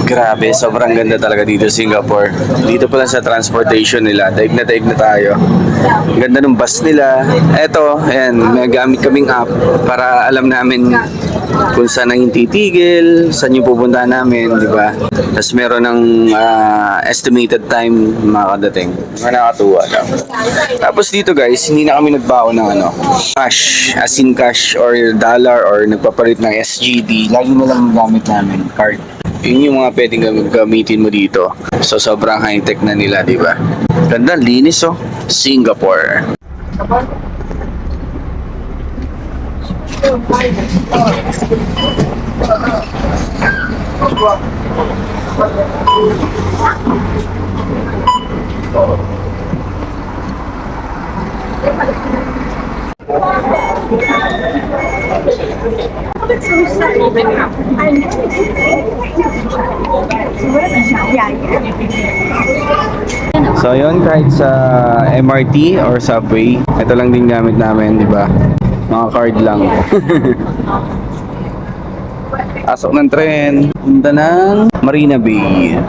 Grabe, sobrang ganda talaga dito sa Singapore. Dito pala sa transportation nila, daig na tayo. Ganda ng bus nila. Eto, ayan, may gamit kaming app para alam namin kung saan ang titigil, saan yung pupuntahan namin, di ba? Tapos meron ng estimated time makakadating. Mga nakatuwa lang. Tapos dito guys, hindi na kami nagbaon ng cash, as in cash or dollar or nagpapalit ng SGD. Lagi na lang gamit namin, card. Yun yung mga pwedeng gamitin mo dito. So sobrang high-tech na nila, di ba? Ganda, linis oh. Singapore. So yun, kahit sa MRT or subway, ito lang din gamit namin, di ba? Mga card lang. Pasok ng tren, punta ng Marina Bay.